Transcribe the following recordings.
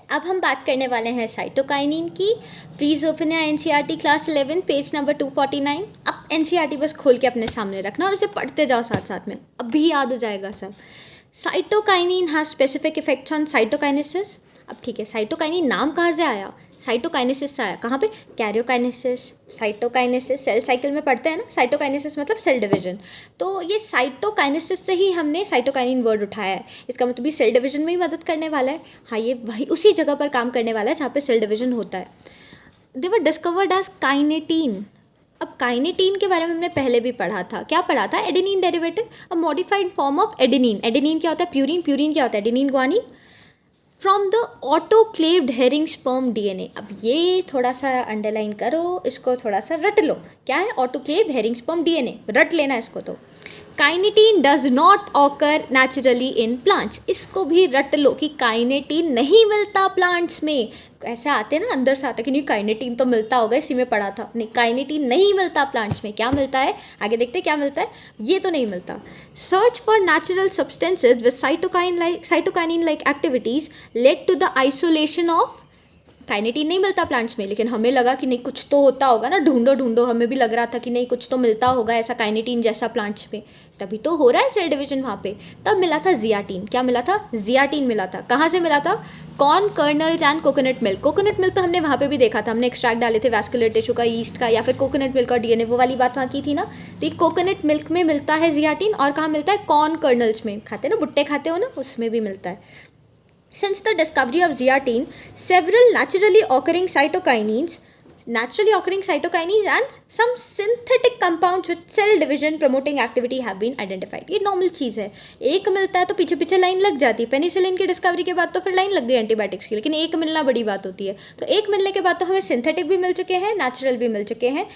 अब हम बात करने वाले हैं साइटोकाइनिन की। प्लीज़ ओपन या एनसीईआरटी क्लास 11 पेज नंबर 249। अब एनसीईआरटी बस खोल के अपने सामने रखना और इसे पढ़ते जाओ साथ साथ में, अभी याद हो जाएगा सब। Cytokinin has specific effects on cytokinesis. अब ठीक है, साइटोकाइनिन नाम कहाँ से आया? साइटोकाइनेसिस से आया। कहाँ पे? कैरियोकाइनेसिस, साइटोकाइनेसिस, सेल साइकिल में पढ़ते हैं ना। साइटोकाइनेसिस मतलब सेल डिवीजन। तो ये साइटोकाइनेसिस से ही हमने साइटोकाइनिन वर्ड उठाया है। इसका मतलब ये सेल डिवीजन में ही मदद करने वाला है। हाँ, ये वही उसी जगह पर काम करने वाला है जहाँ पे सेल डिवीजन होता है। दे वर डिस्कवर्ड एज काइनेटीन। अब काइनेटीन के बारे में हमने पहले भी पढ़ा था। क्या पढ़ा था? Adenine derivative, a modified form of adenine. Adenine क्या होता है? प्यूरिन। प्यूरिन क्या होता है? Adenine guanine. From the autoclaved herring sperm DNA. अब ये थोड़ा सा अंडरलाइन करो, इसको थोड़ा सा रट लो। क्या है? ऑटोक्लेव्ड हेरिंग स्पर्म डीएनए, रट लेना इसको। तो kinetin does not occur naturally in plants. इसको भी रट लो कि काइनेटीन नहीं मिलता प्लांट्स में। ऐसे आते हैं ना, अंदर से आता है कि नहीं काइनेटीन तो मिलता होगा, इसी में पढ़ा था। नहीं, काइनेटीन नहीं मिलता प्लांट्स में। क्या मिलता है? आगे देखते हैं क्या मिलता है। ये तो नहीं मिलता। Search for natural substances with cytokinin like activities led to the isolation of. Kinetin नहीं मिलता प्लांट्स में, लेकिन हमें लगा कि नहीं कुछ तो होता होगा ना, ढूंढो ढूंढो। हमें भी लग रहा था कि नहीं कुछ तो मिलता होगा ऐसा काइनेटीन जैसा प्लांट्स में, तभी तो हो रहा है सेल डिवीजन वहाँ पे। तब मिला था जियाटीन। क्या मिला था? जियाटीन मिला था। कहाँ से मिला था? Corn colonel's and coconut milk. Coconut milk तो हमने वहाँ पे भी देखा था, हमने एक्सट्रैक्ट डाले थे वैस्कुलर टिश्यू का, ईस्ट का, या फिर कोकोनट मिल्क और डीएनए, वो वाली बात वहाँ की थी ना। तो ये कोकोनट मिल्क में मिलता है जियाटीन। और कहाँ मिलता है? कॉर्न कर्नल्स में। खाते ना, भुट्टे खाते हो ना, उसमें भी मिलता है। Since the discovery of zeatin, several naturally occurring cytokinins and some synthetic compounds with cell division promoting activity have been identified. ये नॉर्मल चीज़ है। एक मिलता है तो पीछे पीछे लाइन लग जाती है। पेनिसिलिन की डिस्कवरी के बाद तो फिर लाइन लग गई एंटीबायोटिक्स की, लेकिन एक मिलना बड़ी बात होती है। तो एक मिलने के बाद तो हमें सिंथेटिक भी मिल चुके हैं, नेचुरल भी मिल चुके हैं।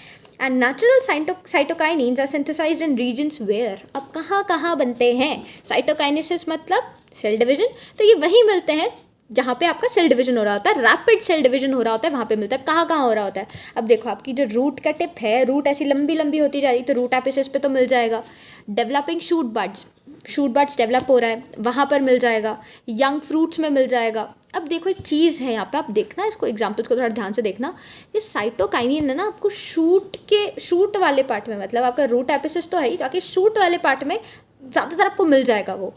And natural cytokinins are synthesised in regions where. अब कहाँ कहाँ बनते हैं? साइटोकाइनेसिस मतलब सेल डिवीजन, तो ये वहीं मिलते हैं जहाँ पे आपका सेल डिवीजन हो रहा होता है, रैपिड सेल डिवीजन हो रहा होता है, वहाँ पे मिलता है। कहाँ कहाँ हो रहा होता है? अब देखो, आपकी जो रूट का टिप है, रूट ऐसी लंबी लंबी होती जा रही है, तो रूट एपिसिस पे तो मिल जाएगा। डेवलपिंग शूट बड्स डेवलप हो रहा है, वहाँ पर मिल जाएगा। यंग फ्रूट्स में मिल जाएगा। अब देखो, एक चीज़ है यहाँ पे, आप देखना इसको, एग्जाम्पल्स को थोड़ा ध्यान से देखना। ये साइटोकाइनिन है ना, आपको शूट वाले पार्ट में, मतलब आपका रूट एपिसिस तो है ही, जाके शूट वाले पार्ट में ज़्यादातर आपको मिल जाएगा वो।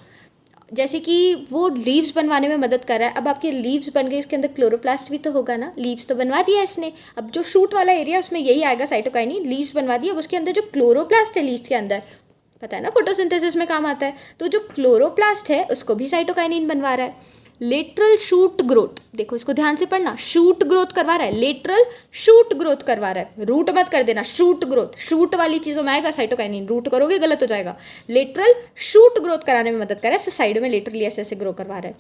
जैसे कि वो लीव्स बनवाने में मदद कर रहा है। अब आपके लीव्स बन गए, उसके अंदर क्लोरोप्लास्ट भी तो होगा ना, लीव्स तो बनवा दिया इसने। अब जो शूट वाला एरिया उसमें यही आएगा साइटोकाइनिन, लीव्स बनवा दिया। अब उसके अंदर जो क्लोरोप्लास्ट है लीव्स के अंदर, पता है ना फोटोसिंथेसिस में काम आता है, तो जो क्लोरोप्लास्ट है उसको भी साइटोकाइनिन बनवा रहा है। लेटरल शूट ग्रोथ, देखो इसको ध्यान से पढ़ना, शूट ग्रोथ करवा रहा है, लेटरल शूट ग्रोथ करवा रहा है। रूट मत कर देना, शूट ग्रोथ, शूट वाली चीज़ों में आएगा साइटोकाइनिन, रूट करोगे गलत हो जाएगा। लेटरल शूट ग्रोथ कराने में मदद कर रहा है, साइड में लेटरली ऐसे ऐसे ग्रो करवा रहा है।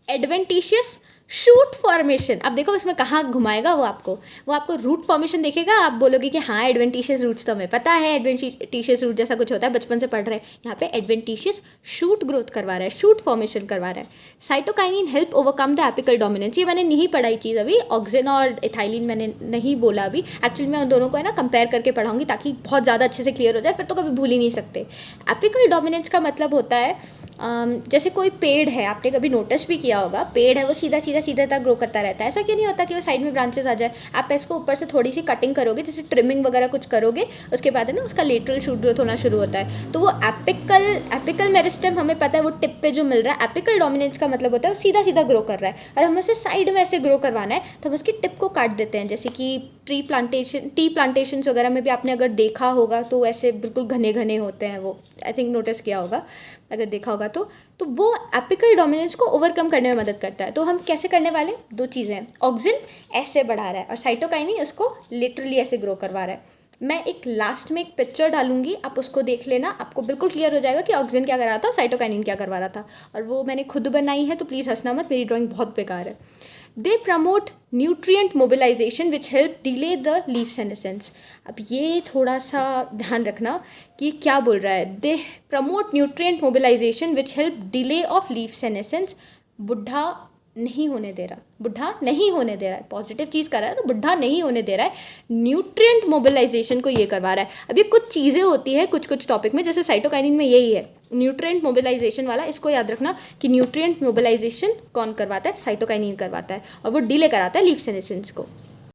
एडवेंटिशियस शूट फॉर्मेशन, अब देखो इसमें कहाँ घुमाएगा वो आपको रूट फॉर्मेशन देखेगा। आप बोलोगे कि हाँ एडवेंटिशियस रूट्स तो हमें पता है, एडवेंटिशियस रूट जैसा कुछ होता है, बचपन से पढ़ रहे हैं। यहाँ पे एडवेंटिशियस शूट ग्रोथ करवा रहा है, शूट फॉर्मेशन करवा रहा है। Cytokinin help overcome the apical dominance, ये मैंने नहीं पढ़ाई चीज़ अभी, ऑक्सिन और इथाइलिन मैंने नहीं बोला अभी। एक्चुअली मैं उन दोनों को है ना कंपेयर करके पढ़ाऊंगी ताकि बहुत ज़्यादा अच्छे से क्लियर हो जाए, फिर तो कभी भूल ही नहीं सकते। एपिकल डोमिनेंस का मतलब होता है जैसे कोई पेड़ है, आपने कभी नोटिस भी किया होगा, पेड़ है वो सीधा सीधा सीधा तक ग्रो करता रहता है। ऐसा क्यों नहीं होता कि वो साइड में ब्रांचेस आ जाए? आप इसको ऊपर से थोड़ी सी कटिंग करोगे, जैसे ट्रिमिंग वगैरह कुछ करोगे, उसके बाद है ना उसका लेटरल शूट ग्रोथ होना शुरू होता है। तो वो एपिकल मेरिस्टेम हमें पता है, वो टिप पे जो मिल रहा है। एपिकल डोमिनेंस का मतलब होता है वो सीधा सीधा ग्रो कर रहा है और हमें उसे साइड में ऐसे ग्रो करवाना है, तो हम उसकी टिप को काट देते हैं। जैसे कि टी प्लांटेशन वगैरह में भी आपने अगर देखा होगा तो ऐसे बिल्कुल घने घने होते हैं, वो आई थिंक नोटिस किया होगा अगर देखा होगा तो वो एपिकल डोमिनेंस को ओवरकम करने में मदद करता है। तो हम कैसे करने वाले? दो चीज़ें हैं, ऑक्सिन ऐसे बढ़ा रहा है और साइटोकाइनिन उसको लिटरली ऐसे ग्रो करवा रहा है। मैं एक लास्ट में एक पिक्चर डालूंगी, आप उसको देख लेना, आपको बिल्कुल क्लियर हो जाएगा कि ऑक्सिन क्या कर रहा था, साइटोकाइनिन क्या करवा रहा था। और वो मैंने खुद बनाई है, तो प्लीज़ हंसना मत, मेरी ड्राइंग बहुत बेकार है। They promote nutrient mobilisation which help delay the leaf senescence. अब ये थोड़ा सा ध्यान रखना कि क्या बोल रहा है। They promote nutrient mobilisation which help delay of leaf senescence. बुढ़ा नहीं होने दे रहा, बुढ़ा नहीं होने दे रहा है, पॉजिटिव चीज़ कर रहा है तो बुढ़ा नहीं होने दे रहा है, न्यूट्रिएंट मोबिलाइजेशन को ये करवा रहा है। अब ये कुछ चीज़ें होती हैं कुछ कुछ टॉपिक में, जैसे साइटोकाइनिन में यही है न्यूट्रिएंट मोबिलाइजेशन वाला, इसको याद रखना कि न्यूट्रिएंट मोबिलाइजेशन कौन करवाता है, साइटोकाइनिन करवाता है, और वो डिले कराता है लीफ सेनेसेंस को।